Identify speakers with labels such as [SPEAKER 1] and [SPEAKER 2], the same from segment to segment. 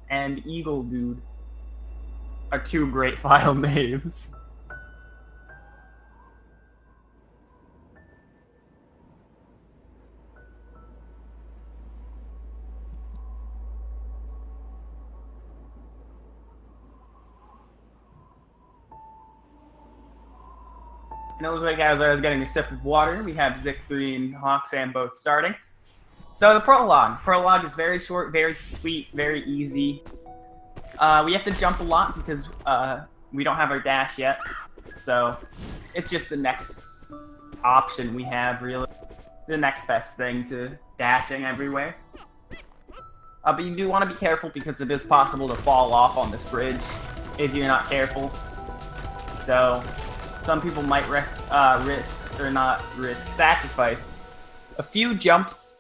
[SPEAKER 1] and Eagle Dude are two great file names. And it looks like as I was getting a sip of water, we have Zic3 and HawkSam both starting. So the prologue. Prologue is very short, very sweet, very easy. We have to jump a lot because we don't have our dash yet. So it's just the next option we have, really. The next best thing to dashing everywhere. But you do want to be careful because it is possible to fall off on this bridge if you're not careful. So some people might sacrifice a few jumps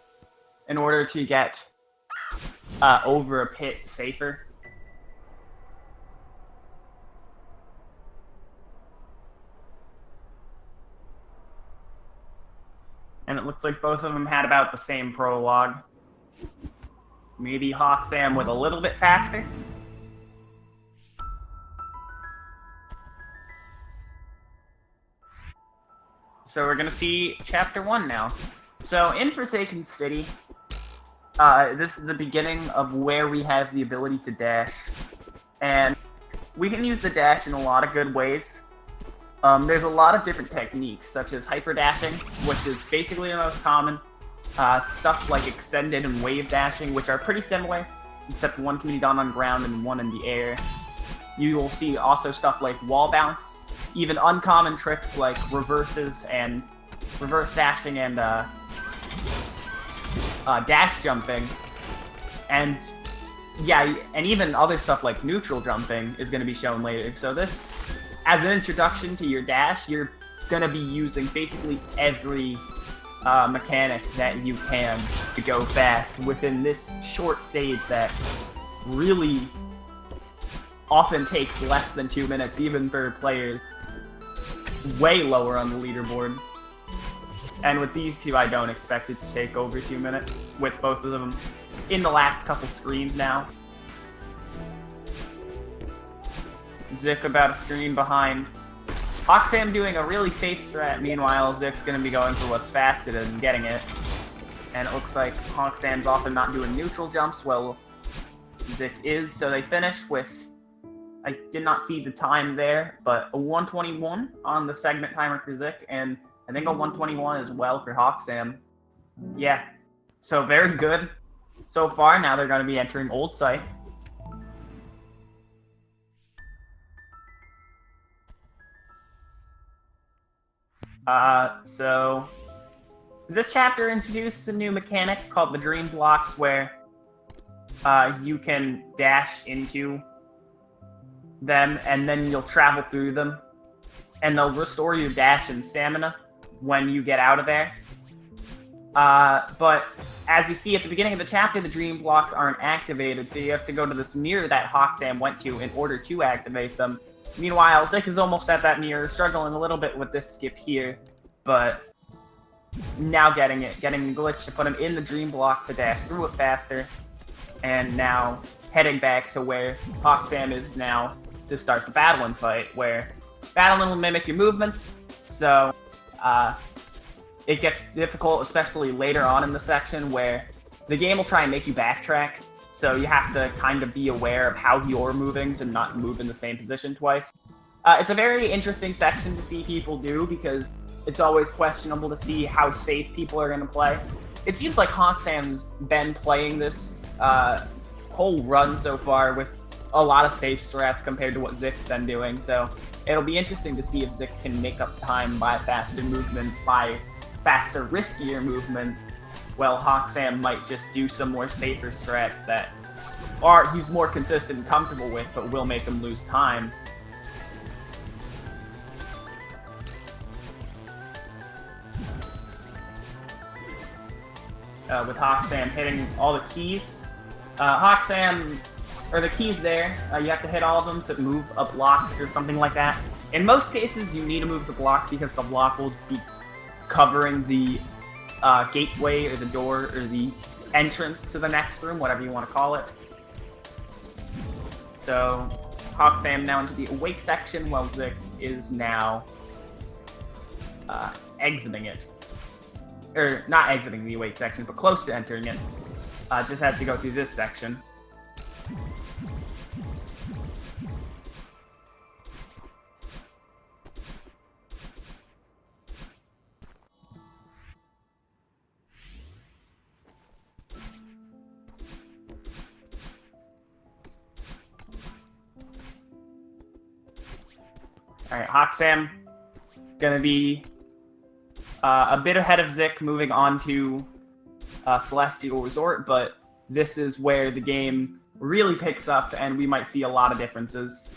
[SPEAKER 1] in order to get over a pit safer. And it looks like both of them had about the same prologue. Maybe HawkSam with a little bit faster. So we're gonna see Chapter 1 now. So in Forsaken City, this is the beginning of where we have the ability to dash. And we can use the dash in a lot of good ways. There's a lot of different techniques, such as hyper dashing, which is basically the most common. Stuff like extended and wave dashing, which are pretty similar, except one can be done on ground and one in the air. You will see also stuff like wall bounce, even uncommon tricks like reverse dashing and dash jumping, and yeah, and even other stuff like neutral jumping is going to be shown later. So this, as an introduction to your dash, you're going to be using basically every mechanic that you can to go fast within this short stage that really often takes less than 2 minutes, even for players way lower on the leaderboard. And with these two, I don't expect it to take over 2 minutes, with both of them in the last couple screens now. Zic about a screen behind. HawkSam doing a really safe strat, meanwhile Zic's going to be going for what's fastest and getting it. And it looks like HawkSam's also not doing neutral jumps, well, Zic is, so they finish with, I did not see the time there, but a 1:21 on the segment timer for Zic, and I think a 1:21 as well for HawkSam. Yeah, so very good so far. Now they're going to be entering Old Site. So this chapter introduces a new mechanic called the Dream Blocks, where you can dash into them and then you'll travel through them, and they'll restore your dash and stamina when you get out of there. But as you see at the beginning of the chapter, the Dream Blocks aren't activated, so you have to go to this mirror that HawkSam went to in order to activate them. Meanwhile, Zic is almost at that mirror, struggling a little bit with this skip here, but now getting the glitch to put him in the Dream Block to dash through it faster, and now heading back to where HawkSam is now to start the battling fight, where battling will mimic your movements, so it gets difficult, especially later on in the section, where the game will try and make you backtrack. So you have to kind of be aware of how you're moving to not move in the same position twice. It's a very interesting section to see people do, because it's always questionable to see how safe people are going to play. It seems like HawkSam's been playing this whole run so far with a lot of safe strats compared to what Zic's been doing, so it'll be interesting to see if Zic can make up time by faster movement, by faster, riskier movement, well, HawkSam might just do some more safer strats that he's more consistent and comfortable with, but will make him lose time. With HawkSam hitting all the keys. The keys there, you have to hit all of them to move a block or something like that. In most cases, you need to move the block because the block will be covering the gateway or the door or the entrance to the next room, whatever you want to call it. So HawkSam now into the awake section, while Zic is now exiting it. Or not exiting the awake section, but close to entering it. Just has to go through this section. Alright, HawkSam gonna be a bit ahead of Zic, moving on to Celestial Resort, but this is where the game really picks up and we might see a lot of differences.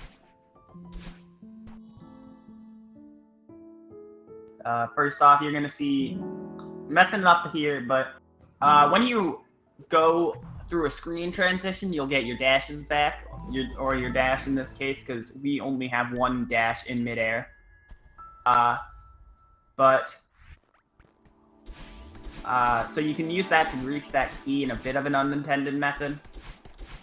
[SPEAKER 1] First off, you're gonna see messing it up here, but when you go through a screen transition, you'll get your dashes back, or your dash in this case, because we only have one dash in midair. So you can use that to reach that key in a bit of an unintended method.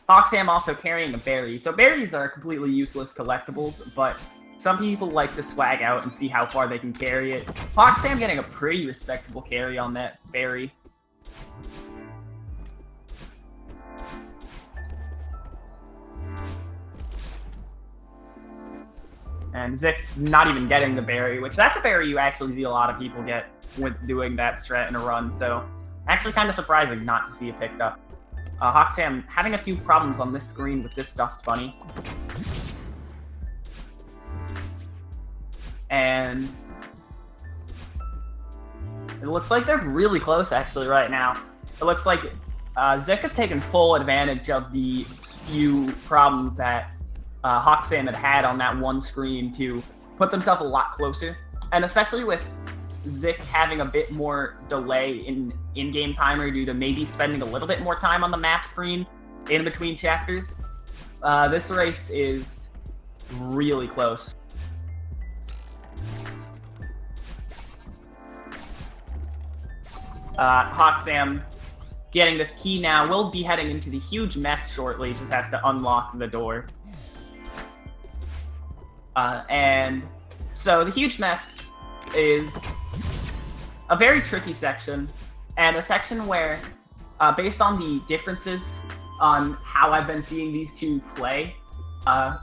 [SPEAKER 1] HawkSam also carrying a berry. So berries are completely useless collectibles, but some people like to swag out and see how far they can carry it. HawkSam getting a pretty respectable carry on that berry. And Zic not even getting the berry, which that's a berry you actually see a lot of people get with doing that strat in a run, so actually kind of surprising not to see it picked up. HawkSam having a few problems on this screen with this Dust Bunny. And it looks like they're really close actually right now. It looks like Zic has taken full advantage of the few problems that HawkSam had on that one screen to put themselves a lot closer. And especially with Zic having a bit more delay in in-game timer due to maybe spending a little bit more time on the map screen in between chapters, this race is really close. HawkSam getting this key now. Will be heading into the huge mess shortly, just has to unlock the door. And so the huge mess is a very tricky section, and a section where, based on the differences on how I've been seeing these two play,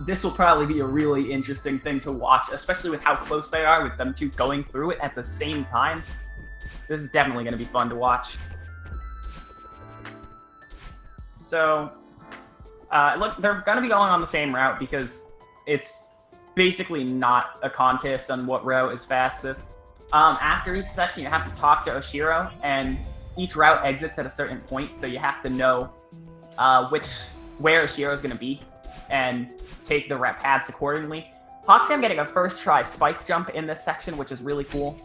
[SPEAKER 1] this will probably be a really interesting thing to watch, especially with how close they are, with them two going through it at the same time. This is definitely going to be fun to watch. So, look, they're going to be going on the same route because it's basically not a contest on what route is fastest. After each section, you have to talk to Oshiro, and each route exits at a certain point, so you have to know where Oshiro is going to be and take the rep paths accordingly. HawkSam getting a first try spike jump in this section, which is really cool.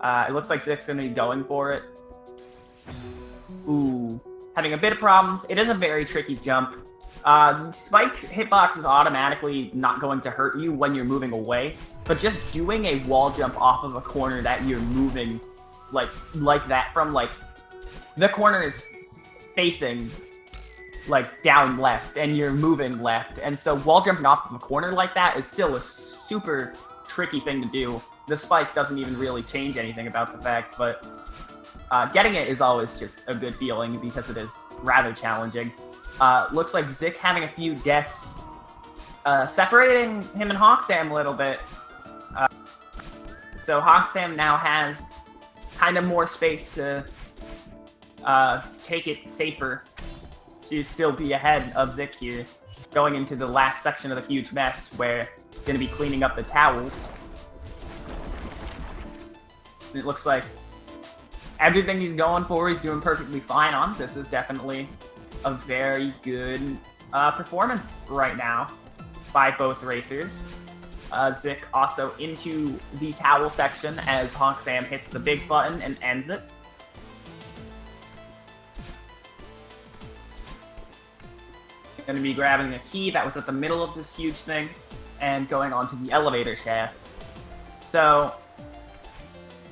[SPEAKER 1] It looks like Zic's going to be going for it. Ooh, having a bit of problems. It is a very tricky jump. Spike hitbox is automatically not going to hurt you when you're moving away, but just doing a wall jump off of a corner that you're moving like that from, like, the corner is facing like down left and you're moving left, and so wall jumping off of a corner like that is still a super tricky thing to do. The spike doesn't even really change anything about the fact, but getting it is always just a good feeling because it is rather challenging. Looks like Zic having a few deaths, separating him and HawkSam a little bit. So HawkSam now has kind of more space to take it safer to still be ahead of Zic here, going into the last section of the huge mess where he's going to be cleaning up the towels. It looks like everything he's going for, he's doing perfectly fine on. This is definitely a very good performance right now by both racers. Zic also into the towel section as HawkSam hits the big button and ends it. Going to be grabbing a key that was at the middle of this huge thing and going on to the elevator shaft. So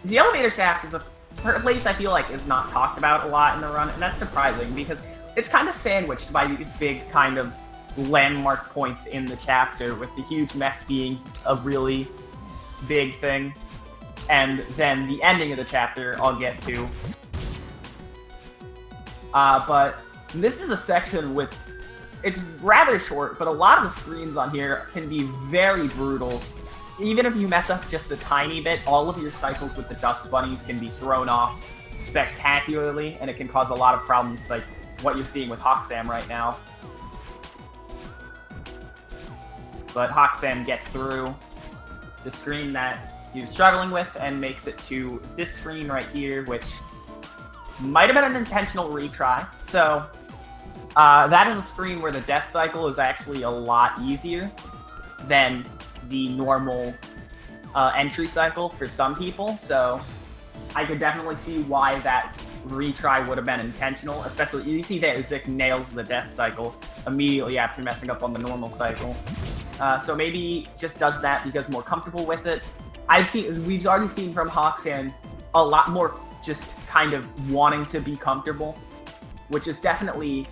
[SPEAKER 1] the elevator shaft is a place I feel like is not talked about a lot in the run, and that's surprising because it's kind of sandwiched by these big kind of landmark points in the chapter, with the huge mess being a really big thing, and then the ending of the chapter I'll get to. But this is a section with, it's rather short, but a lot of the screens on here can be very brutal. Even if you mess up just a tiny bit, all of your cycles with the dust bunnies can be thrown off spectacularly, and it can cause a lot of problems like what you're seeing with HawkSam right now. But HawkSam gets through the screen that he was struggling with and makes it to this screen right here, which might have been an intentional retry. So that is a screen where the death cycle is actually a lot easier than the normal entry cycle for some people. So I could definitely see why that retry would have been intentional, especially you see that Zic nails the death cycle immediately after messing up on the normal cycle. So maybe just does that because more comfortable with it. We've already seen from HawkSam a lot more just kind of wanting to be comfortable, which is definitely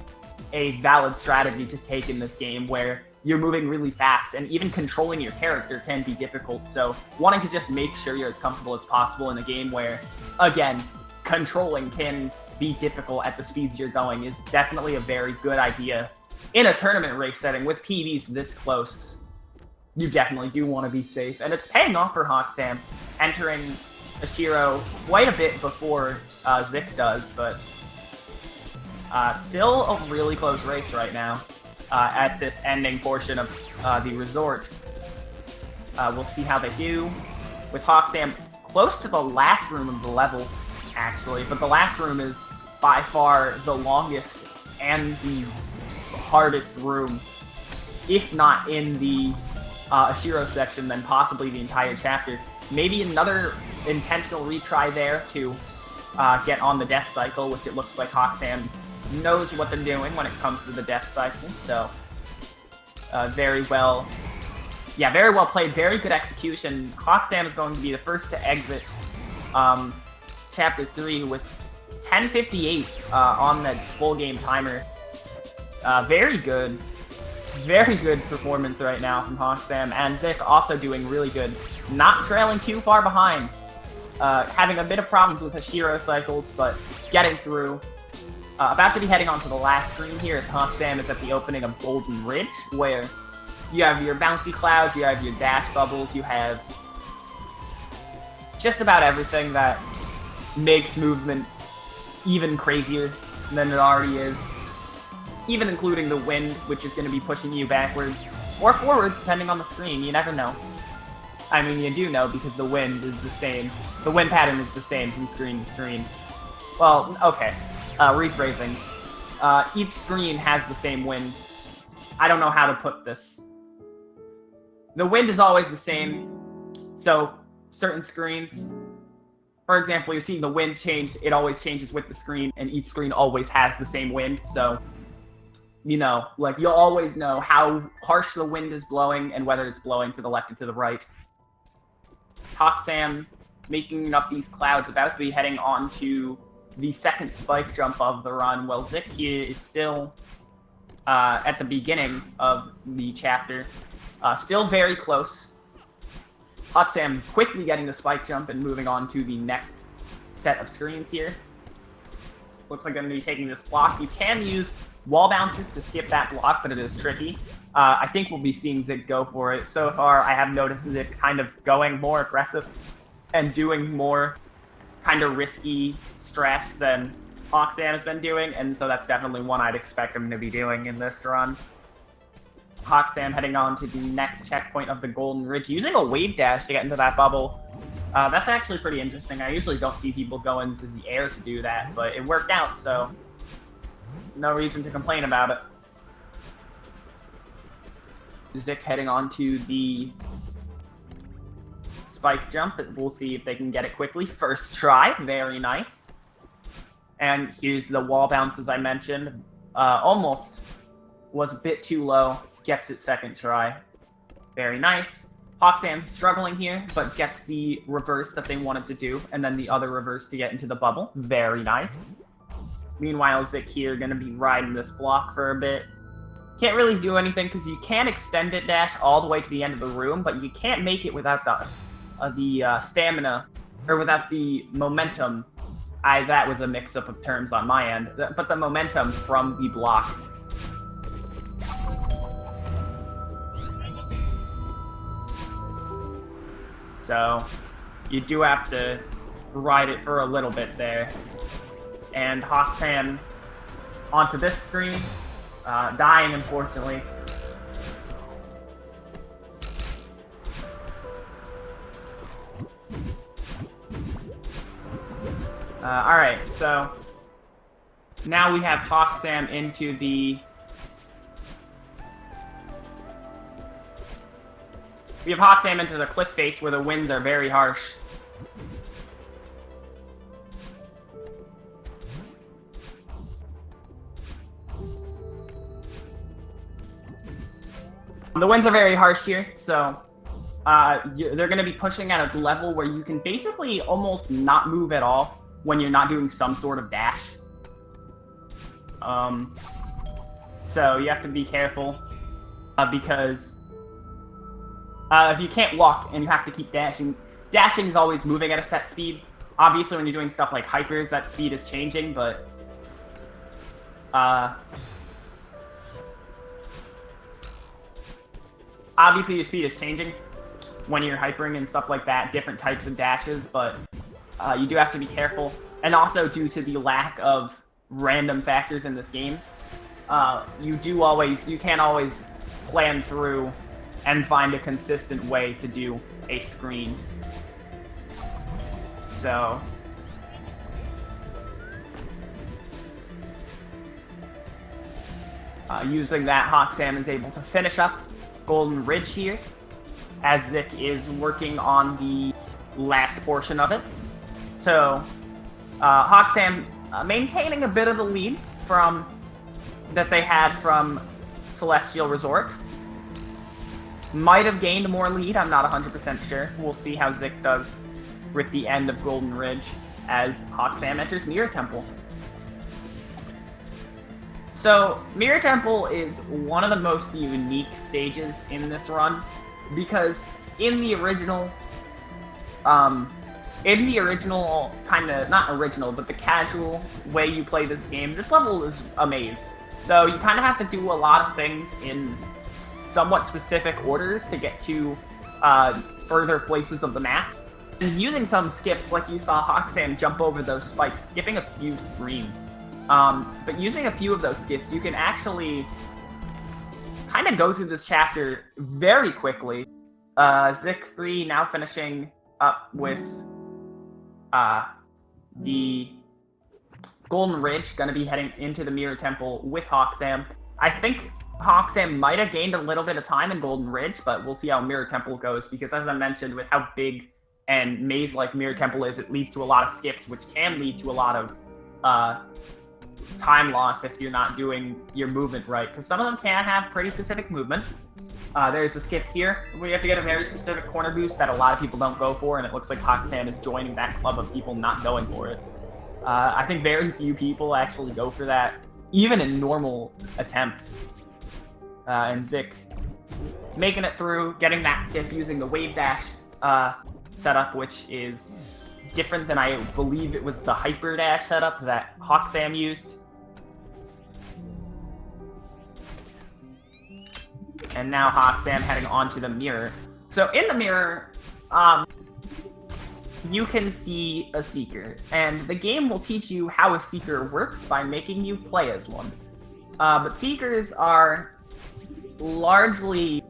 [SPEAKER 1] a valid strategy to take in this game where you're moving really fast and even controlling your character can be difficult. So wanting to just make sure you're as comfortable as possible in a game where, again, controlling can be difficult at the speeds you're going is definitely a very good idea. In a tournament race setting with PBs this close, you definitely do want to be safe, and it's paying off for HawkSam, entering Ashiro quite a bit before Zic does, but still a really close race right now at this ending portion of the resort. We'll see how they do with HawkSam close to the last room of the level, actually, but the last room is by far the longest and the hardest room, if not in the Ashiro section, then possibly the entire chapter. Maybe another intentional retry there to get on the death cycle, which it looks like HawkSam knows what they're doing when it comes to the death cycle. So very well played, very good execution. HawkSam is going to be the first to exit chapter 3 with 10:58 on the full game timer. Very good performance right now from HawkSam, and Zic also doing really good, not trailing too far behind, having a bit of problems with Ashiro cycles, but getting through. About to be heading on to the last screen here as HawkSam is at the opening of Golden Ridge, where you have your bouncy clouds, you have your dash bubbles, you have just about everything that makes movement even crazier than it already is. Even including the wind, which is going to be pushing you backwards or forwards, depending on the screen. You never know. I mean, you do know because the wind is the same. The wind pattern is the same from screen to screen. Well, okay. Rephrasing. Each screen has the same wind. I don't know how to put this. The wind is always the same. So, certain screens, for example, you're seeing the wind change. It always changes with the screen, and each screen always has the same wind. So, you know, like, you'll always know how harsh the wind is blowing and whether it's blowing to the left or to the right. HawkSam making up these clouds, about to be heading on to the second spike jump of the run, while Zic here is still at the beginning of the chapter. Still very close. HawkSam quickly getting the spike jump and moving on to the next set of screens here. Looks like I'm going to be taking this block. You can use wall bounces to skip that block, but it is tricky. I think we'll be seeing Zic go for it. So far, I have noticed Zic kind of going more aggressive and doing more kind of risky strats than HawkSam has been doing, and so that's definitely one I'd expect him to be doing in this run. HawkSam heading on to the next checkpoint of the Golden Ridge, using a wave dash to get into that bubble. That's actually pretty interesting. I usually don't see people go into the air to do that, but it worked out, so no reason to complain about it. Zic heading on to the spike jump. We'll see if they can get it quickly. First try, very nice. And here's the wall bounce, as I mentioned. Almost was a bit too low. Gets it second try. Very nice. HawkSam struggling here, but gets the reverse that they wanted to do, and then the other reverse to get into the bubble. Very nice. Meanwhile, Zic here going to be riding this block for a bit. Can't really do anything because you can extend it dash all the way to the end of the room, but you can't make it without the stamina, or without the momentum. That was a mix-up of terms on my end, but the momentum from the block. So you do have to ride it for a little bit there. And HawkSam onto this screen, dying unfortunately. Alright, so now we have HawkSam into the... We have HawkSam into the cliff face where the winds are very harsh. The winds are very harsh here, so they're going to be pushing at a level where you can basically almost not move at all when you're not doing some sort of dash. So you have to be careful because if you can't walk and you have to keep dashing, dashing is always moving at a set speed. Obviously, when you're doing stuff like hypers, that speed is changing, but obviously your speed is changing when you're hypering and stuff like that, different types of dashes, but you do have to be careful. And also, due to the lack of random factors in this game, you can't always plan through and find a consistent way to do a screen. So using that, HawkSam is able to finish up Golden Ridge here, as Zic is working on the last portion of it. So HawkSam maintaining a bit of the lead that they had from Celestial Resort. Might have gained more lead, I'm not 100% sure. We'll see how Zic does with the end of Golden Ridge as HawkSam enters Mirror Temple. So, Mirror Temple is one of the most unique stages in this run, because in the original kinda, not original, but the casual way you play this game, this level is a maze. So you kinda have to do a lot of things in somewhat specific orders to get to further places of the map. And using some skips, like you saw HawkSam jump over those spikes, skipping a few screens. But using a few of those skips, you can actually kind of go through this chapter very quickly. Zic3 now finishing up with the Golden Ridge, going to be heading into the Mirror Temple with HawkSam. I think HawkSam might have gained a little bit of time in Golden Ridge, but we'll see how Mirror Temple goes, because as I mentioned, with how big and maze-like Mirror Temple is, it leads to a lot of skips, which can lead to a lot of time loss if you're not doing your movement right, because some of them can have pretty specific movement. There's a skip here where you have to get a very specific corner boost that a lot of people don't go for, and it looks like HawkSam is joining that club of people not going for it. I think very few people actually go for that, even in normal attempts. And Zic making it through, getting that skip using the wave dash setup, which is different than I believe it was the hyper dash setup that HawkSam used. And now HawkSam heading onto the mirror. So in the mirror, you can see a Seeker, and the game will teach you how a Seeker works by making you play as one. But Seekers are largely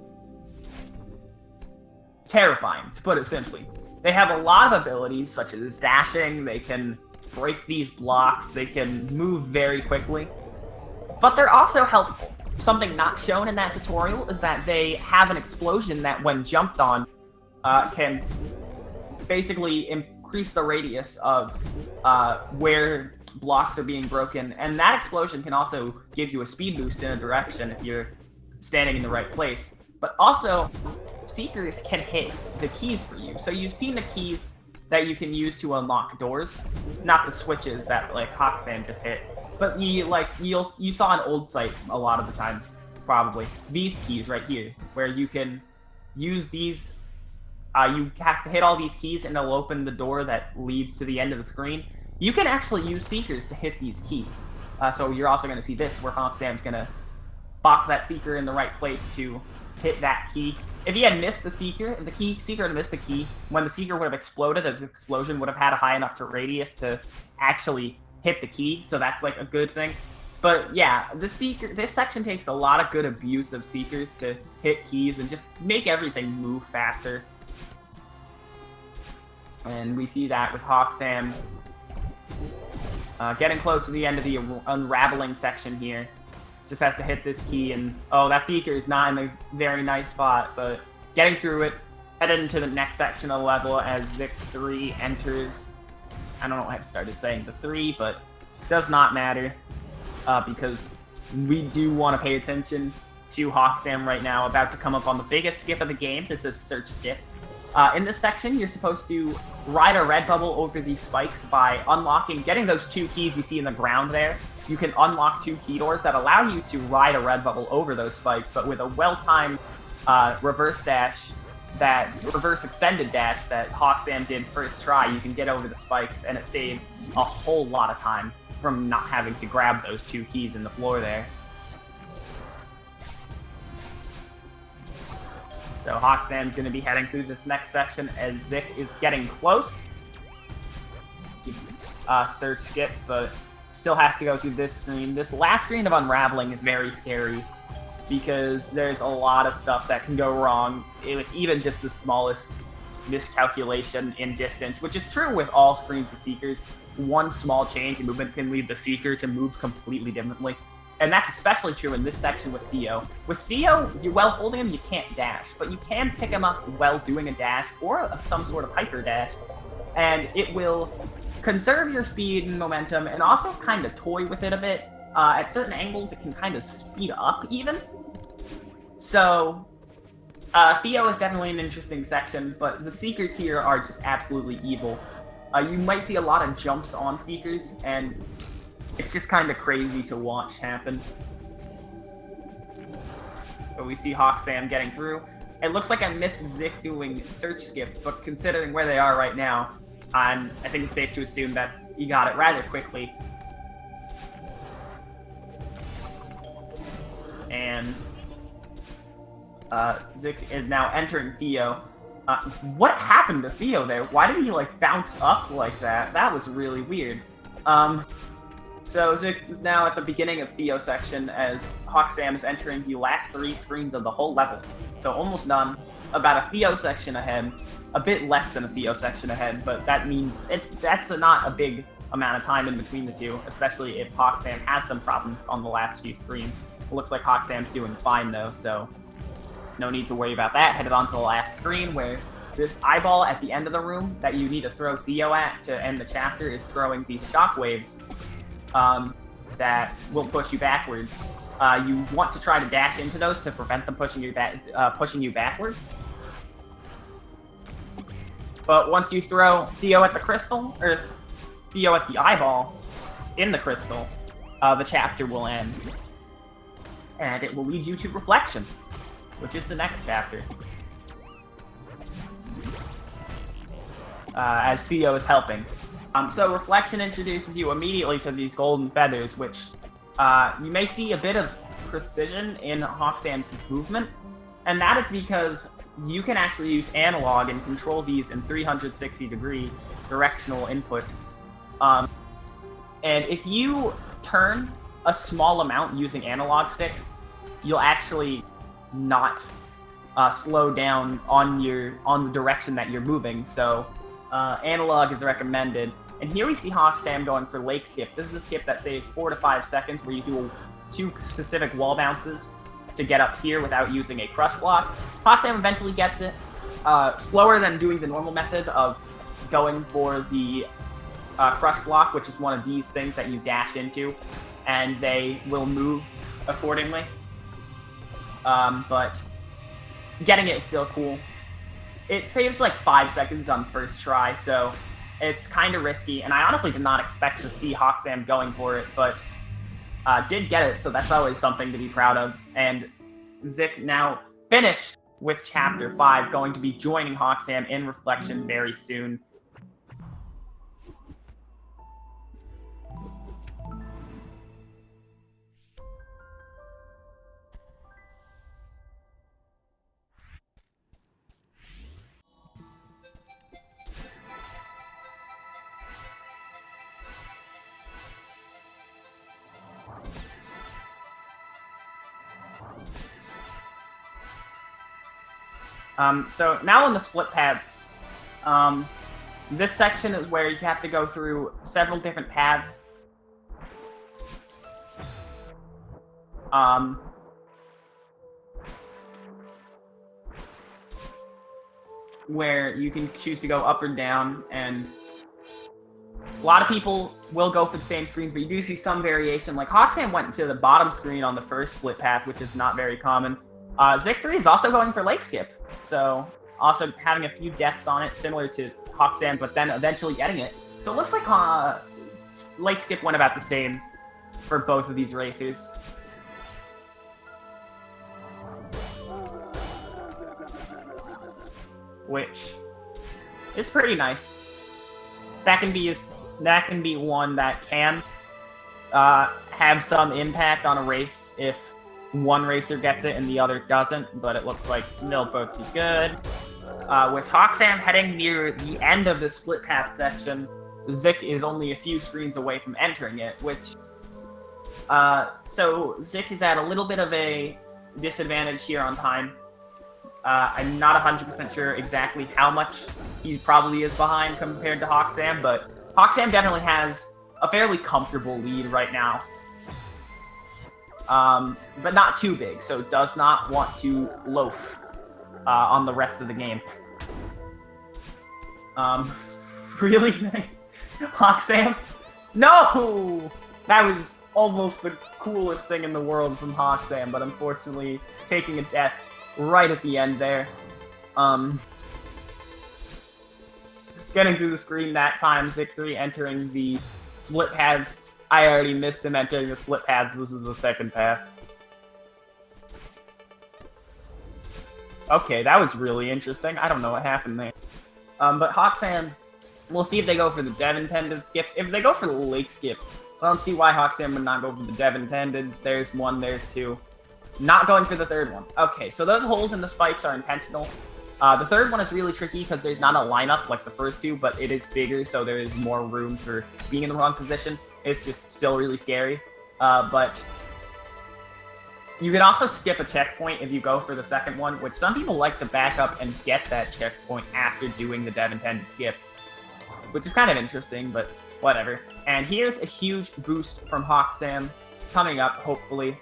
[SPEAKER 1] terrifying, to put it simply. They have a lot of abilities, such as dashing, they can break these blocks, they can move very quickly, but they're also helpful. Something not shown in that tutorial is that they have an explosion that, when jumped on, can basically increase the radius of where blocks are being broken, and that explosion can also give you a speed boost in a direction if you're standing in the right place. But also, Seekers can hit the keys for you. So you've seen the keys that you can use to unlock doors, not the switches that like HawkSam just hit. But you saw an old site a lot of the time, probably. These keys right here, where you can use these. You have to hit all these keys and it'll open the door that leads to the end of the screen. You can actually use Seekers to hit these keys. So you're also going to see this, where HawkSam's going to box that Seeker in the right place to hit that key. If he had missed the Seeker, if the Seeker had missed the key, when the Seeker would have exploded, the explosion would have had a high enough radius to actually hit the key, so that's like a good thing. But yeah, this section takes a lot of good abuse of Seekers to hit keys and just make everything move faster. And we see that with HawkSam getting close to the end of the unraveling section here. Just has to hit this key, and oh, that Seeker is not in a very nice spot, but getting through it, headed into the next section of the level as Zic3 enters. I don't know why I started saying the 3, but does not matter, because we do want to pay attention to HawkSam right now, about to come up on the biggest skip of the game. This is Search Skip. In this section, you're supposed to ride a red bubble over these spikes by getting those 2 keys you see in the ground there. You can unlock 2 key doors that allow you to ride a red bubble over those spikes, but with a well-timed reverse extended dash that HawkSam did first try, you can get over the spikes, and it saves a whole lot of time from not having to grab those 2 keys in the floor there. So HawkSam's going to be heading through this next section as Zic is getting close. Search Skip, but still has to go through this screen. This last screen of unraveling is very scary because there's a lot of stuff that can go wrong with even just the smallest miscalculation in distance, which is true with all screens with Seekers. One small change in movement can lead the Seeker to move completely differently. And that's especially true in this section with Theo. With Theo, while holding him, you can't dash, but you can pick him up while doing a dash or some sort of hyper dash, and it will conserve your speed and momentum and also kind of toy with it a bit. At certain angles, it can kind of speed up even. So, Theo is definitely an interesting section, but the Seekers here are just absolutely evil. You might see a lot of jumps on Seekers, and it's just kind of crazy to watch happen. So we see HawkSam getting through. It looks like I missed Zic doing Search Skip, but considering where they are right now, I think it's safe to assume that he got it rather quickly. And Zic is now entering Theo. What happened to Theo there? Why did he like bounce up like that? That was really weird. So Zic is now at the beginning of Theo section as HawkSam is entering the last 3 screens of the whole level. So almost done. About a Theo section ahead. A bit less than a Theo section ahead, but that means that's not a big amount of time in between the two, especially if HawkSam has some problems on the last few screens. It looks like HawkSam's doing fine though, so no need to worry about that. Headed on to the last screen where this eyeball at the end of the room that you need to throw Theo at to end the chapter is throwing these shockwaves that will push you backwards. You want to try to dash into those to prevent them pushing you backwards. But once you throw Theo at the crystal, or Theo at the eyeball in the crystal, the chapter will end. And it will lead you to Reflection, which is the next chapter. As Theo is helping. So Reflection introduces you immediately to these golden feathers, which you may see a bit of precision in HawkSam's movement, and that is because you can actually use analog and control these in 360-degree directional input. And if you turn a small amount using analog sticks, you'll actually not slow down on the direction that you're moving. So analog is recommended. And here we see HawkSam going for Lake Skip. This is a skip that saves 4 to 5 seconds, where you do 2 specific wall bounces to get up here without using a crush block. HawkSam eventually gets it. Slower than doing the normal method of going for the crush block, which is one of these things that you dash into, and they will move accordingly. But getting it is still cool. It saves like 5 seconds on first try, so it's kind of risky, and I honestly did not expect to see HawkSam going for it, but did get it, so that's always something to be proud of. And Zic now finished with Chapter 5, going to be joining HawkSam in Reflection very soon. So now on the split paths, this section is where you have to go through several different paths. Where you can choose to go up or down, and a lot of people will go for the same screens, but you do see some variation. Like HawkSam went to the bottom screen on the first split path, which is not very common. Zic3 is also going for Lake Skip, so also having a few deaths on it, similar to HawkSam, but then eventually getting it. So it looks like Lake Skip went about the same for both of these racers. Which is pretty nice. That can be one that can have some impact on a race if one racer gets it and the other doesn't, but it looks like they'll both be good. With HawkSam heading near the end of the split path section, Zic is only a few screens away from entering it, which... so Zic is at a little bit of a disadvantage here on time. I'm not 100% sure exactly how much he probably is behind compared to HawkSam, but HawkSam definitely has a fairly comfortable lead right now. But not too big, so does not want to loaf on the rest of the game. Really? HawkSam? No! That was almost the coolest thing in the world from HawkSam, but unfortunately taking a death right at the end there. Getting through the screen that time, Zic3 entering the split paths. I already missed him entering the split paths. This is the second path. Okay, that was really interesting. I don't know what happened there. But HawkSam, we'll see if they go for the dev-intended skips. If they go for the lake skip, I don't see why HawkSam would not go for the dev-intendeds. There's one, there's two. Not going for the third one. Okay, so those holes in the spikes are intentional. The third one is really tricky because there's not a lineup like the first two, but it is bigger, so there is more room for being in the wrong position. It's just still really scary. But you can also skip a checkpoint if you go for the second one, which some people like to back up and get that checkpoint after doing the dev-intended skip, which is kind of interesting, but whatever. And here's a huge boost from HawkSam coming up, hopefully.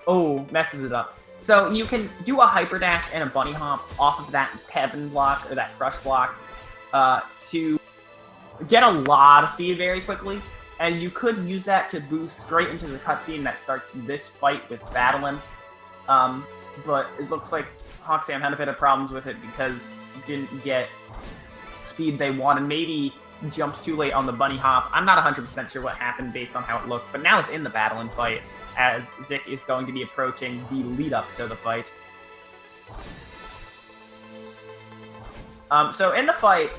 [SPEAKER 1] Oh, messes it up. So you can do a hyper dash and a bunny hop off of that heaven block, or that crush block, to get a lot of speed very quickly. And you could use that to boost straight into the cutscene that starts this fight with Battling. But it looks like HawkSam had a bit of problems with it because it didn't get speed they wanted. Maybe jumped too late on the bunny hop. I'm not 100% sure what happened based on how it looked, but now it's in the Battling fight, as Zic is going to be approaching the lead-up to the fight. So in the fight,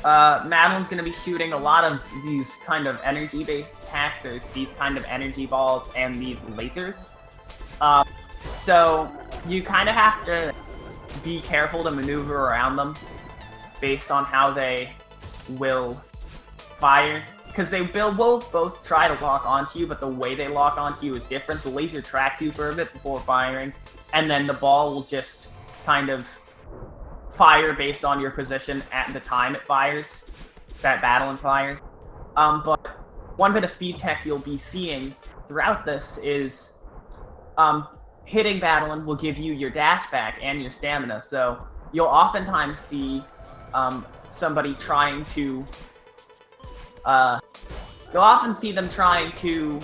[SPEAKER 1] Madeline's going to be shooting a lot of these kind of energy-based attacks. There's these kind of energy balls and these lasers. So you kind of have to be careful to maneuver around them based on how they will fire. Because they will both try to lock onto you, but the way they lock onto you is different. The laser tracks you for a bit before firing, and then the ball will just kind of fire based on your position at the time it fires, that Battling fires. But one bit of speed tech you'll be seeing throughout this is hitting Battling will give you your dash back and your stamina. So you'll oftentimes see somebody trying to... you'll often see them trying to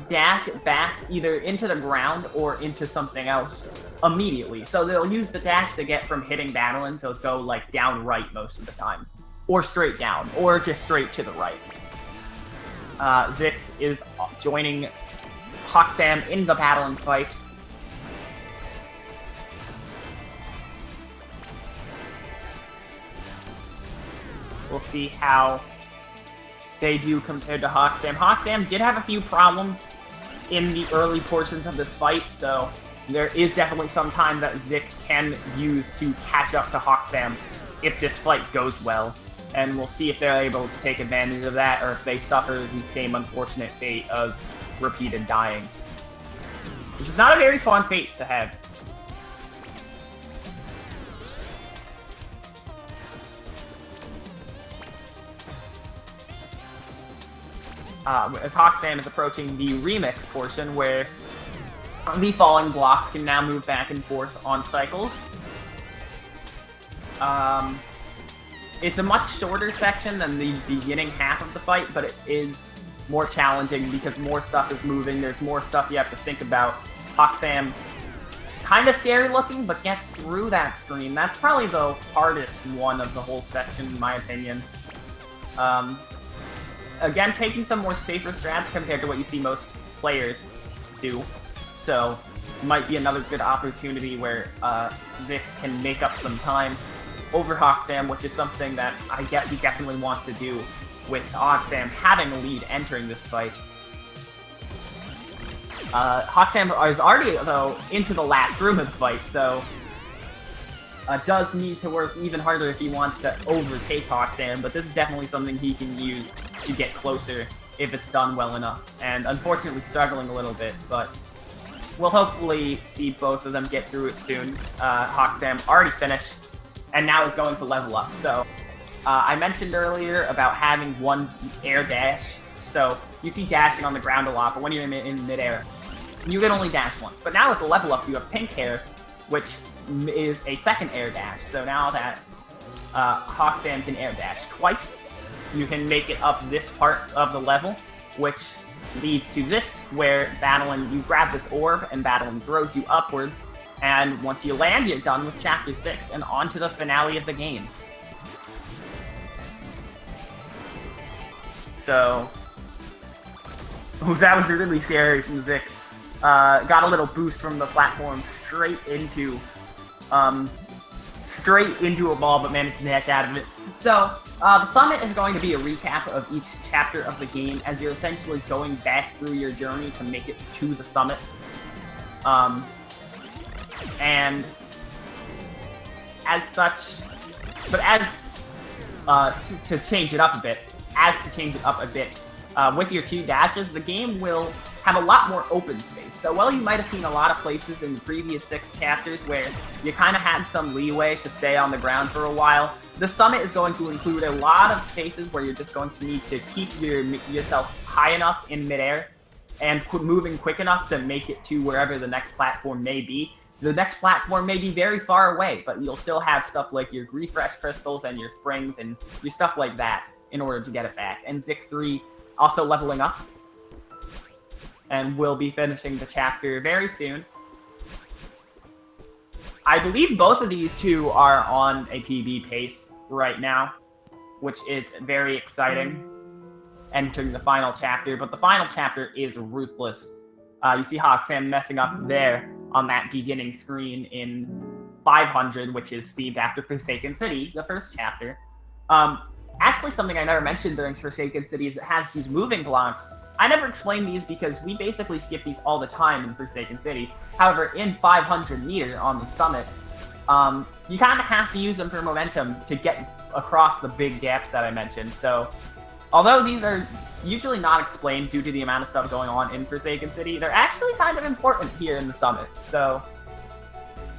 [SPEAKER 1] dash back either into the ground or into something else immediately. So they'll use the dash they get from hitting Battling, so go like down right most of the time. Or straight down, or just straight to the right. Zic is joining HawkSam in the battle and fight. We'll see how they do compared to HawkSam. HawkSam did have a few problems in the early portions of this fight, so there is definitely some time that Zic can use to catch up to HawkSam if this fight goes well. And we'll see if they're able to take advantage of that, or if they suffer the same unfortunate fate of repeated dying. Which is not a very fun fate to have. As HawkSam is approaching the remix portion, where the falling blocks can now move back and forth on cycles. It's a much shorter section than the beginning half of the fight, but it is more challenging because more stuff is moving, there's more stuff you have to think about. HawkSam, kind of scary looking, but gets through that screen. That's probably the hardest one of the whole section, in my opinion. Again, taking some more safer strats compared to what you see most players do. So, might be another good opportunity where Zic can make up some time over HawkSam, which is something that I get he definitely wants to do with HawkSam having a lead entering this fight. HawkSam is already, though, into the last room of the fight, so does need to work even harder if he wants to overtake HawkSam, but this is definitely something he can use to get closer if it's done well enough. And unfortunately struggling a little bit, but we'll hopefully see both of them get through it soon. HawkSam already finished, and now is going to level up. So, I mentioned earlier about having one air dash. So, you see dashing on the ground a lot, but when you're in midair, you can only dash once. But now with the level up, you have pink hair, which is a second air dash. So now that HawkSam can air dash twice, you can make it up this part of the level, which leads to this, where Battling, you grab this orb, and Battling throws you upwards, and once you land, you're done with Chapter 6, and on to the finale of the game. So, that was really scary from Zic. Got a little boost from the platform straight into a ball, but managed to dash out of it. So, the summit is going to be a recap of each chapter of the game, as you're essentially going back through your journey to make it to the summit. And as such, but as to change it up a bit, with your 2 dashes, the game will have a lot more open space. So while you might have seen a lot of places in the previous 6 chapters where you kind of had some leeway to stay on the ground for a while, the summit is going to include a lot of spaces where you're just going to need to keep yourself high enough in midair and moving quick enough to make it to wherever the next platform may be. The next platform may be very far away, but you'll still have stuff like your refresh crystals and your springs and your stuff like that in order to get it back. And Zic3 also leveling up, and we'll be finishing the chapter very soon. I believe both of these two are on a PB pace right now, which is very exciting, entering the final chapter. But the final chapter is ruthless. You see HawkSam messing up there on that beginning screen in 500, which is themed after Forsaken City, the first chapter. Actually, something I never mentioned during Forsaken City is it has these moving blocks. I never explained these because we basically skip these all the time in Forsaken City. However, in 500 meter on the summit, you kind of have to use them for momentum to get across the big gaps that I mentioned. So, although these are usually not explained due to the amount of stuff going on in Forsaken City, they're actually kind of important here in the summit. So,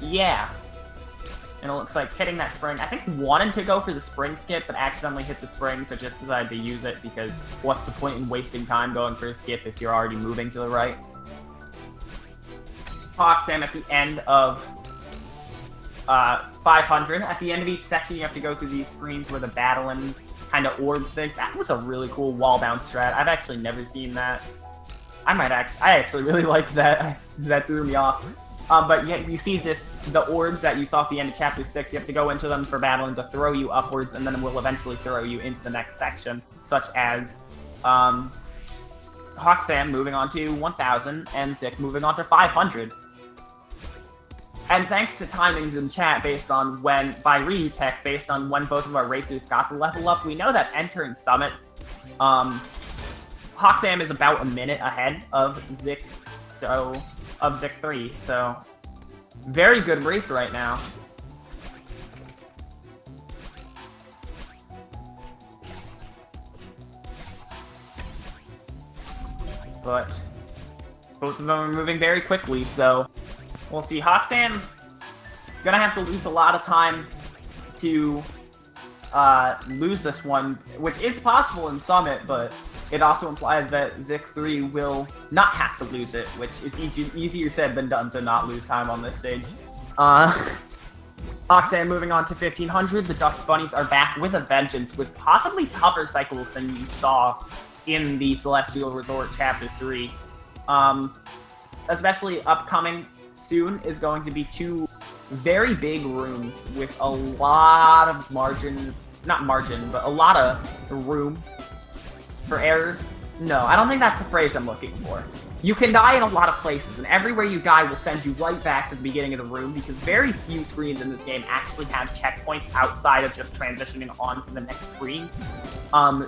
[SPEAKER 1] yeah. And it looks like hitting that spring. I think wanted to go for the spring skip, but accidentally hit the spring, so just decided to use it because what's the point in wasting time going for a skip if you're already moving to the right? HawkSam at the end of 500. At the end of each section, you have to go through these screens where the battling kind of orb thing. That was a really cool wall bounce strat. I've actually never seen that. I actually really liked that. That threw me off. But yeah, you see the orbs that you saw at the end of Chapter 6, you have to go into them for battling to throw you upwards, and then it will eventually throw you into the next section, such as HawkSam moving on to 1,000, and Zic moving on to 500. And thanks to timings in chat based on when, by Ryutech, based on when both of our racers got the level up, we know that entering Summit, HawkSam is about a minute ahead of Zic, of Zic3, so very good race right now. But both of them are moving very quickly, so we'll see. HawkSam gonna have to lose a lot of time to lose this one, which is possible in Summit, but it also implies that Zic3 will not have to lose it, which is easier said than done to not lose time on this stage. HawkSam moving on to 1,500. The Dust Bunnies are back with a vengeance, with possibly tougher cycles than you saw in the Celestial Resort Chapter 3. Especially upcoming soon is going to be 2 very big rooms with a lot of margin, not margin, but a lot of room for error. No, I don't think that's the phrase I'm looking for. You can die in a lot of places, and everywhere you die will send you right back to the beginning of the room, because very few screens in this game actually have checkpoints outside of just transitioning on to the next screen.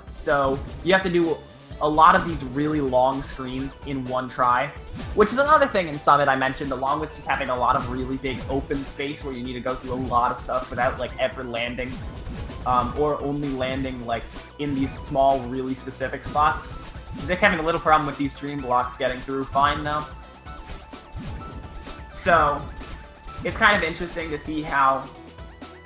[SPEAKER 1] So you have to do a lot of these really long screens in one try, which is another thing in Summit I mentioned, along with just having a lot of really big open space where you need to go through a lot of stuff without, like, ever landing, or only landing, like, in these small, really specific spots. Zic having a little problem with these dream blocks getting through fine, though. So, it's kind of interesting to see how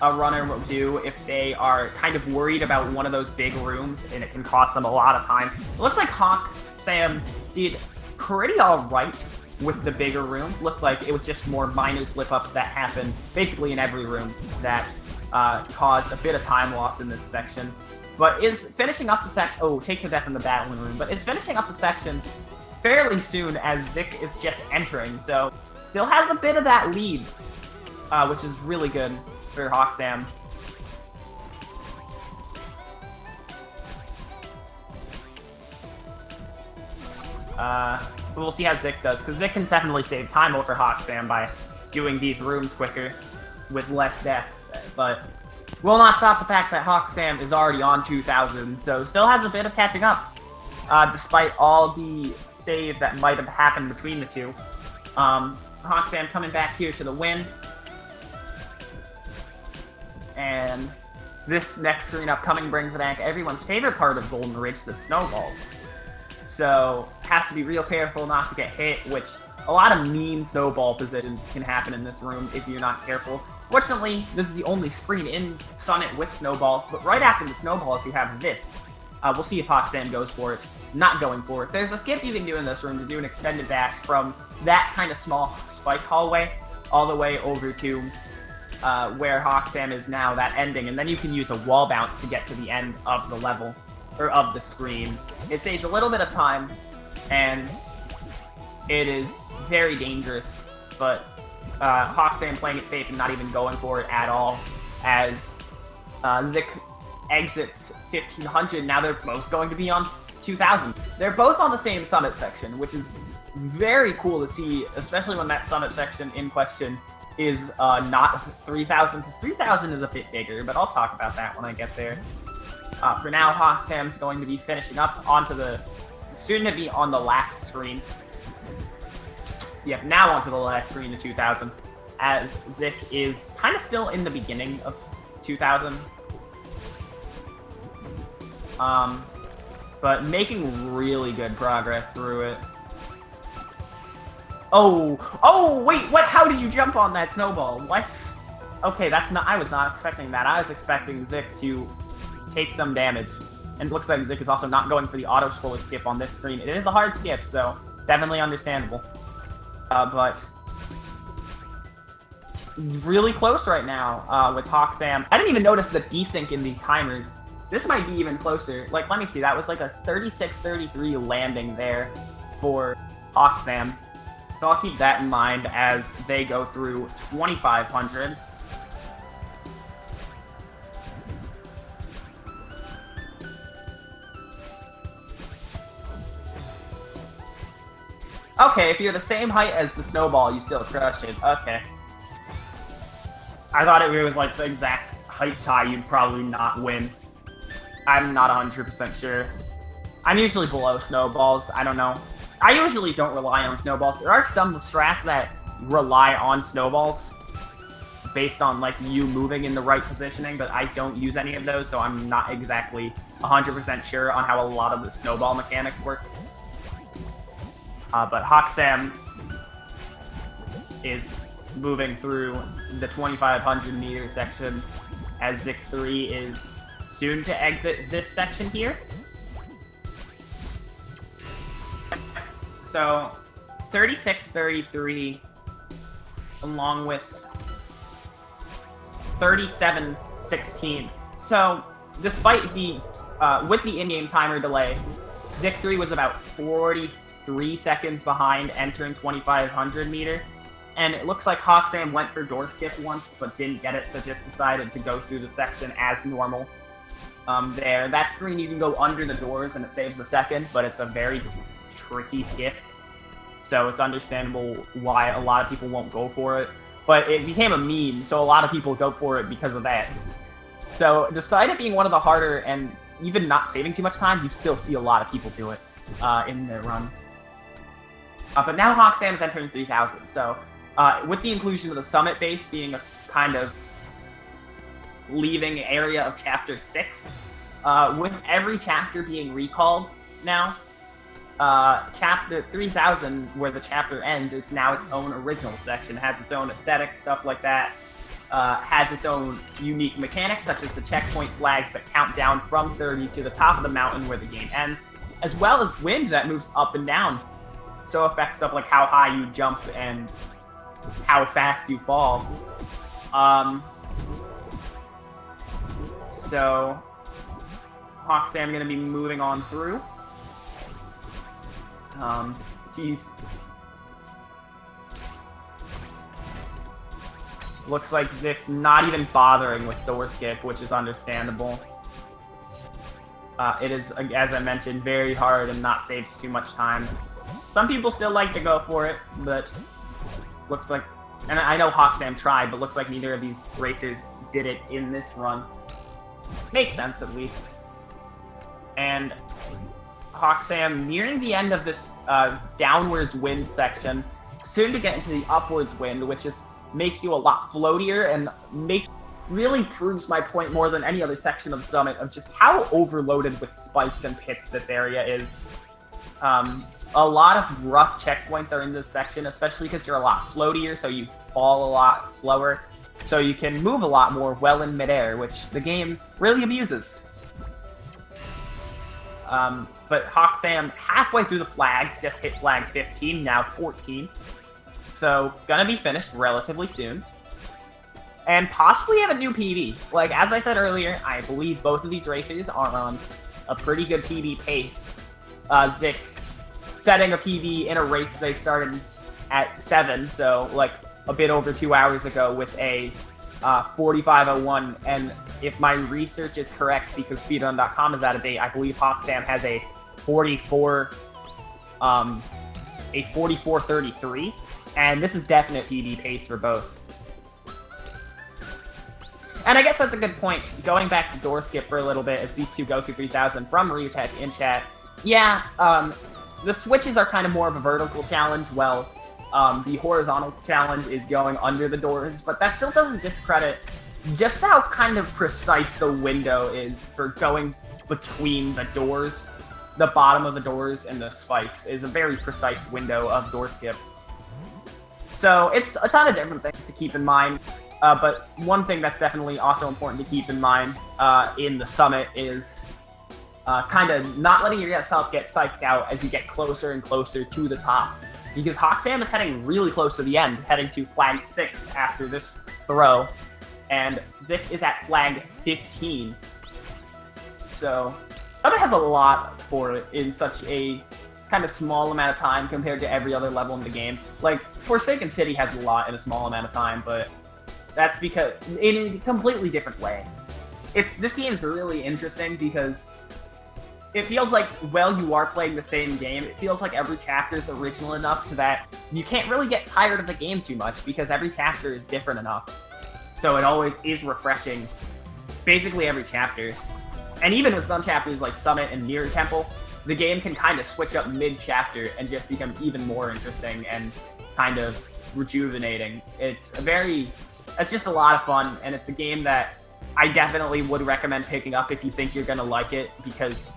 [SPEAKER 1] a runner will do if they are kind of worried about one of those big rooms and it can cost them a lot of time. It looks like HawkSam did pretty alright with the bigger rooms. Looked like it was just more minor slip-ups that happened basically in every room that caused a bit of time loss in this section. But is finishing up the section... Oh, take to death in the battling room. But is finishing up the section fairly soon as Zic is just entering. So, still has a bit of that lead, which is really good for HawkSam. We'll see how Zic does, because Zic can definitely save time over HawkSam by doing these rooms quicker with less deaths, but will not stop the fact that HawkSam is already on 2,000, so still has a bit of catching up, despite all the save that might have happened between the two. HawkSam coming back here to the win. And this next screen upcoming brings back everyone's favorite part of Golden Ridge, the snowballs. So, has to be real careful not to get hit, which a lot of mean snowball positions can happen in this room if you're not careful. Fortunately, this is the only screen in Summit with snowballs, but right after the snowballs you have this. We'll see if HawkSam goes for it. Not going for it. There's a skip you can do in this room to do an extended dash from that kind of small spike hallway all the way over to where HawkSam is now, that ending, and then you can use a wall bounce to get to the end of the level, or of the screen. It saves a little bit of time, and it is very dangerous, but HawkSam playing it safe and not even going for it at all, as Zic exits 1,500. Now they're both going to be on 2,000. They're both on the same Summit section, which is very cool to see, especially when that Summit section in question is not 3,000, because 3,000 is a bit bigger, but I'll talk about that when I get there. For now, HawkSam's going to be finishing up onto the... soon to be on the last screen. Yep, now onto the last screen of 2,000, as Zic is kind of still in the beginning of 2,000. But making really good progress through it. Oh, wait, what? How did you jump on that snowball? What? Okay, that's not, I was not expecting that. I was expecting Zic to take some damage. And it looks like Zic is also not going for the auto-scroller skip on this screen. It is a hard skip, so definitely understandable. But really close right now with HawkSam. I didn't even notice the desync in the timers. This might be even closer. Like, let me see, that was like a 36-33 landing there for HawkSam. So I'll keep that in mind as they go through 2,500. Okay, if you're the same height as the snowball, you still crush it. Okay. I thought it was like the exact height tie, you'd probably not win. I'm not 100% sure. I'm usually below snowballs, I don't know. I usually don't rely on snowballs. There are some strats that rely on snowballs based on like you moving in the right positioning, but I don't use any of those, so I'm not exactly 100% sure on how a lot of the snowball mechanics work. But HawkSam is moving through the 2,500 meter section as Zic3 is soon to exit this section here. So 36-33 along with 37-16. So despite the with the in-game timer delay, Zic3 was about 43 seconds behind entering 2,500 meter. And it looks like HawkSam went for door skip once, but didn't get it, so just decided to go through the section as normal. There, that screen you can go under the doors and it saves a second, but it's a very tricky skip. So it's understandable why a lot of people won't go for it. But it became a meme, so a lot of people go for it because of that. So despite it being one of the harder and even not saving too much time, you still see a lot of people do it in their runs. But now HawkSam is entering 3,000, so with the inclusion of the summit base being a kind of leaving area of Chapter 6, with every chapter being recalled now, Chapter 3000, where the chapter ends, it's now its own original section, has its own aesthetic, stuff like that, has its own unique mechanics, such as the checkpoint flags that count down from 30 to the top of the mountain where the game ends, as well as wind that moves up and down, so affects stuff like how high you jump and how fast you fall. So HawkSam gonna be moving on through. Jeez. Looks like Zic not even bothering with door skip, which is understandable. It is, as I mentioned, very hard and not saves too much time. Some people still like to go for it, but looks like, and I know HawkSam tried, but looks like neither of these racers did it in this run. Makes sense, at least. And HawkSam nearing the end of this downwards wind section, soon to get into the upwards wind, which is makes you a lot floatier and really proves my point more than any other section of the summit of just how overloaded with spikes and pits this area is. A lot of rough checkpoints are in this section, especially because you're a lot floatier, so you fall a lot slower, so you can move a lot more well in midair, which the game really abuses. But HawkSam, halfway through the flags, just hit flag 15, now 14. So, gonna be finished relatively soon. And possibly have a new PB. Like, as I said earlier, I believe both of these racers are on a pretty good PB pace. Zic setting a PB in a race they started at 7, so, like, a bit over 2 hours ago with a 45:01, and if my research is correct, because speedrun.com is out of date, I believe HawkSam has a 44:33, and this is definite PB pace for both. And I guess that's a good point. Going back to door skip for a little bit as these two go through 3,000 from Ryutech in chat. Yeah, the switches are kind of more of a vertical challenge, while the horizontal challenge is going under the doors, but that still doesn't discredit just how kind of precise the window is for going between the doors. The bottom of the doors and the spikes is a very precise window of door skip. So it's a ton of different things to keep in mind, but one thing that's definitely also important to keep in mind in the summit is kind of not letting yourself get psyched out as you get closer and closer to the top. Because HawkSam is heading really close to the end, heading to flag 6 after this throw, and Zic is at flag 15. So, Summit has a lot for it in such a kind of small amount of time compared to every other level in the game. Like, Forsaken City has a lot in a small amount of time, but that's because, in a completely different way. This game is really interesting because it feels like, while you are playing the same game, it feels like every chapter is original enough to that you can't really get tired of the game too much because every chapter is different enough. So it always is refreshing, basically every chapter. And even with some chapters like Summit and Mirror Temple, the game can kind of switch up mid-chapter and just become even more interesting and kind of rejuvenating. It's just a lot of fun, and it's a game that I definitely would recommend picking up if you think you're going to like it, because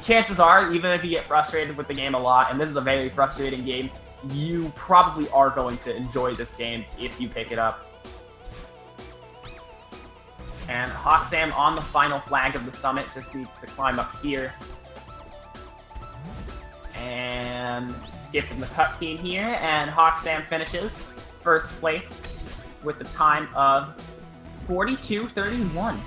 [SPEAKER 1] chances are, even if you get frustrated with the game a lot, and this is a very frustrating game, you probably are going to enjoy this game if you pick it up. And HawkSam on the final flag of the summit just needs to climb up here. And skipping the cutscene here, and HawkSam finishes first place with a time of 42:31.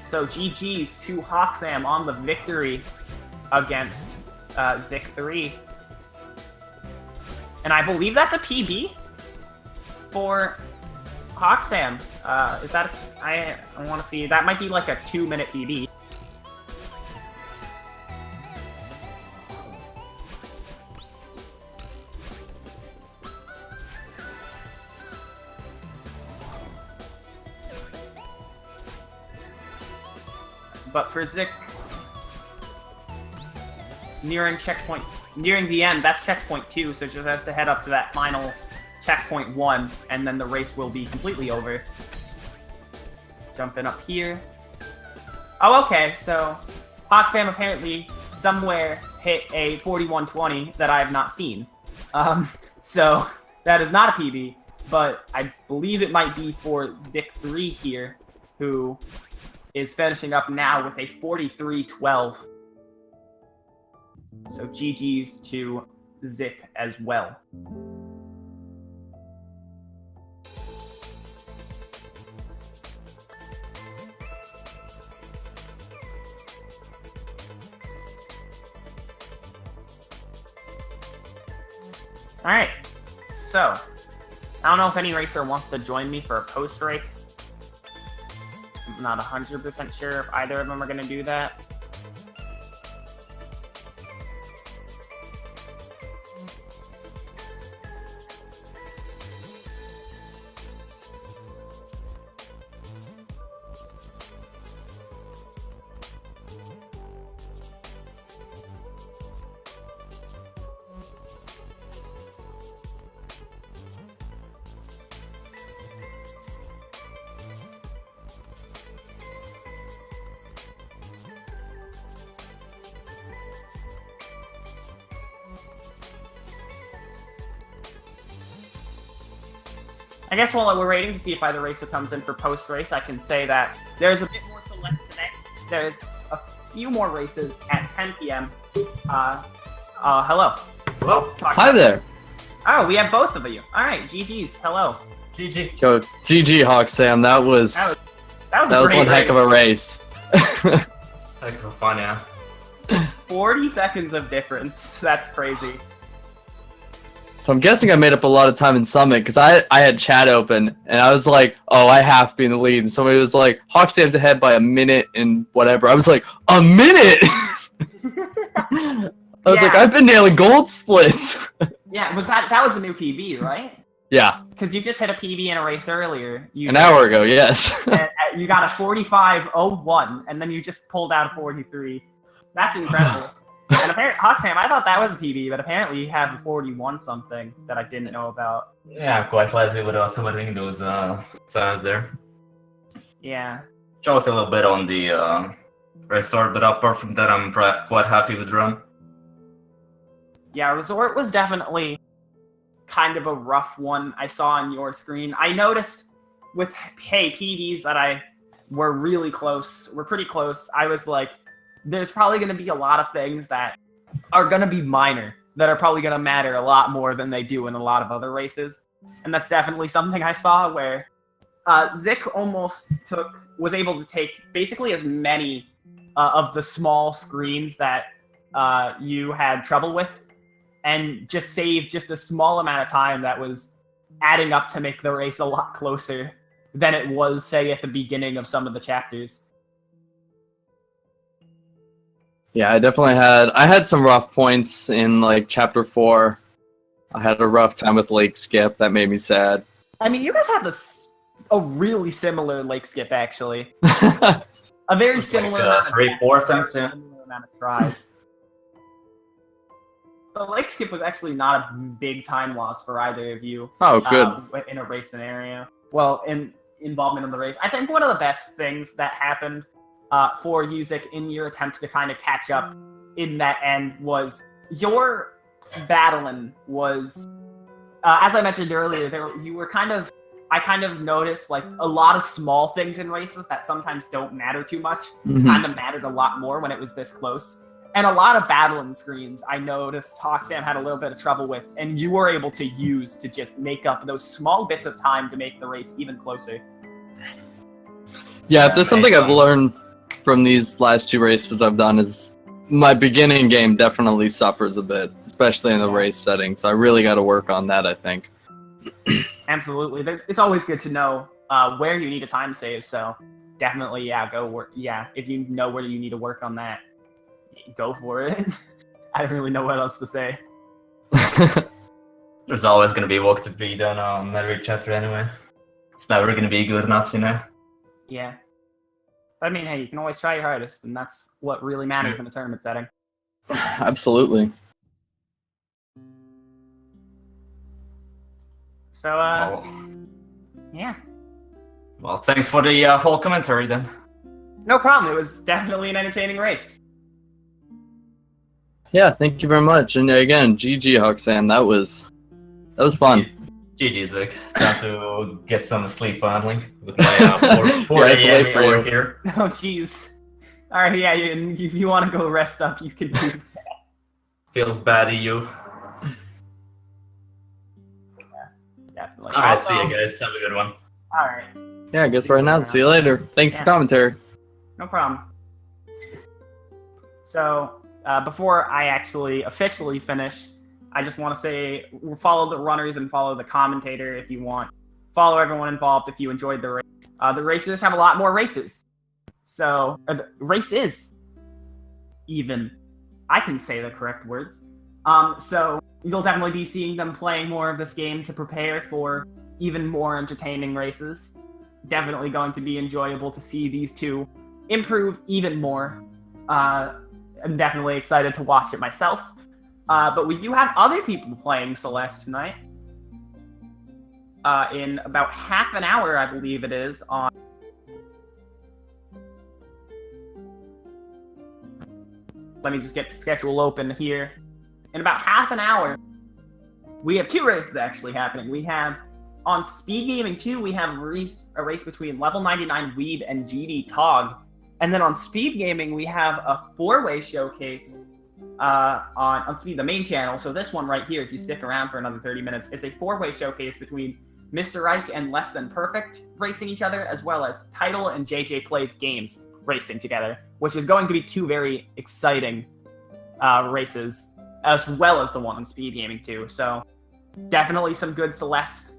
[SPEAKER 1] So GG's to HawkSam on the victory against Zic3. And I believe that's a PB for HawkSam. Is that I want to see. That might be like a 2-minute PB. But for Zic, nearing the end, that's checkpoint 2, so just has to head up to that final checkpoint 1, and then the race will be completely over. Jumping up here. Oh, okay, so HawkSam apparently somewhere hit a 41:20 that I have not seen. So that is not a PB, but I believe it might be for Zic3 here, who is finishing up now with a 43:12. So GG's to Zic as well. Alright, so I don't know if any racer wants to join me for a post-race. I'm not 100% sure if either of them are going to do that. I guess while we're waiting to see if either racer comes in for post-race, I can say that there's a bit more Celeste today. There's a few more races at 10 p.m. Hello.
[SPEAKER 2] Hello.
[SPEAKER 3] Hi there.
[SPEAKER 1] Oh, we have both of you. All right, GG's. Hello.
[SPEAKER 2] GG.
[SPEAKER 3] Yo, GG HawkSam. That was one heck of a race.
[SPEAKER 2] Heck of a fun, yeah.
[SPEAKER 1] 40 seconds of difference. That's crazy.
[SPEAKER 3] So I'm guessing I made up a lot of time in Summit because I had chat open and I was like, oh, I have to be in the lead. And somebody was like, HawkSam's ahead by a minute and whatever. I was like, a minute? I was like, I've been nailing gold splits.
[SPEAKER 1] Yeah, that was a new PB, right?
[SPEAKER 3] Yeah.
[SPEAKER 1] Because you just hit a PB in a race earlier.
[SPEAKER 3] An hour ago, yes.
[SPEAKER 1] And you got a 45:01, and then you just pulled out a 43. That's incredible. And apparently, HawkSam, I thought that was a PB, but apparently you have a 41 something that I didn't know about.
[SPEAKER 2] Yeah, I'm quite lazy with submitting those times there.
[SPEAKER 1] Yeah.
[SPEAKER 2] Shows a little bit on the restart, but apart from that, I'm quite happy with the run.
[SPEAKER 1] Yeah, Resort was definitely kind of a rough one I saw on your screen. I noticed with, PBs that were really close, were pretty close. I was like, there's probably going to be a lot of things that are going to be minor, that are probably going to matter a lot more than they do in a lot of other races. And that's definitely something I saw where Zic almost was able to take basically as many of the small screens that you had trouble with and just save just a small amount of time that was adding up to make the race a lot closer than it was, say, at the beginning of some of the chapters.
[SPEAKER 3] Yeah, I had some rough points in like chapter 4. I had a rough time with Lake Skip. That made me sad.
[SPEAKER 1] I mean, you guys have a really similar lake skip, actually. A very
[SPEAKER 2] It's
[SPEAKER 1] similar
[SPEAKER 2] like,
[SPEAKER 1] amount of
[SPEAKER 2] 3/4 times, yeah.
[SPEAKER 1] similar amount of tries. The lake skip was actually not a big time loss for either of you.
[SPEAKER 3] Oh, good.
[SPEAKER 1] In a race scenario. Well, in involvement in the race. I think one of the best things that happened for Zic in your attempt to kind of catch up in that end was your battling was, as I mentioned earlier, I kind of noticed like a lot of small things in races that sometimes don't matter too much kind of mattered a lot more when it was this close. And a lot of battling screens I noticed HawkSam had a little bit of trouble with, and you were able to use to just make up those small bits of time to make the race even closer.
[SPEAKER 3] Yeah, if there's something I've learned from these last 2 races I've done is my beginning game definitely suffers a bit, especially in the race setting. So I really got to work on that, I think.
[SPEAKER 1] Absolutely. It's always good to know where you need a time save. So definitely, go work. Yeah, if you know where you need to work on that, go for it. I don't really know what else to say.
[SPEAKER 2] There's always going to be work to be done on every chapter anyway. It's never going to be good enough, you know?
[SPEAKER 1] Yeah. But I mean, hey, you can always try your hardest, and that's what really matters in a tournament setting.
[SPEAKER 3] Absolutely.
[SPEAKER 1] So, yeah.
[SPEAKER 2] Well, thanks for the whole commentary then.
[SPEAKER 1] No problem. It was definitely an entertaining race.
[SPEAKER 3] Yeah, thank you very much. And again, GG HawkSam. That was fun.
[SPEAKER 2] GG, Zic. Time to get some sleep finally with my 4
[SPEAKER 3] it's late
[SPEAKER 2] a.m.
[SPEAKER 3] for you.
[SPEAKER 2] work here.
[SPEAKER 1] Oh, jeez. All right, yeah. If you want to go rest up, you can do that.
[SPEAKER 2] Feels bad to you.
[SPEAKER 1] Definitely.
[SPEAKER 2] All right, see you guys. Have a good one.
[SPEAKER 1] All right.
[SPEAKER 3] Yeah, I guess right now. See you later. Thanks for commentary.
[SPEAKER 1] No problem. So, before I actually officially finish, I just want to say follow the runners and follow the commentator if you want. Follow everyone involved if you enjoyed the race. The races have a lot more racers. So, race is even. I can say the correct words. So, you'll definitely be seeing them playing more of this game to prepare for even more entertaining races. Definitely going to be enjoyable to see these two improve even more. I'm definitely excited to watch it myself. But we do have other people playing Celeste tonight. In about half an hour, I believe it is, on... Let me just get the schedule open here. In about half an hour, we have 2 races actually happening. We have, on Speed Gaming 2, we have a race between Level 99 Weeb and GD Tog. And then on Speed Gaming, we have a 4-way showcase on Speed, the main channel. So this one right here, if you stick around for another 30 minutes, is a 4-way showcase between Mr. Ike and Less Than Perfect racing each other, as well as Title and JJ Plays Games racing together, which is going to be 2 very exciting races, as well as the one on Speed Gaming 2. So definitely some good Celeste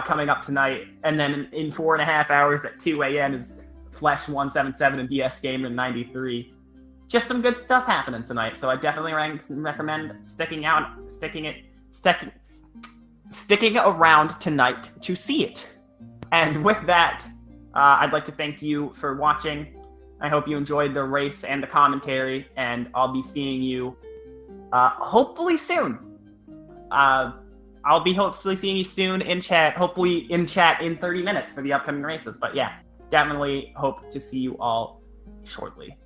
[SPEAKER 1] coming up tonight. And then in 4.5 hours at 2 a.m. is Flesh 177 and DS Gamer 93. Just some good stuff happening tonight. So I definitely recommend sticking around tonight to see it. And with that, I'd like to thank you for watching. I hope you enjoyed the race and the commentary, and I'll be seeing you hopefully soon. I'll be hopefully seeing you soon in chat, hopefully in chat in 30 minutes for the upcoming races. But yeah, definitely hope to see you all shortly.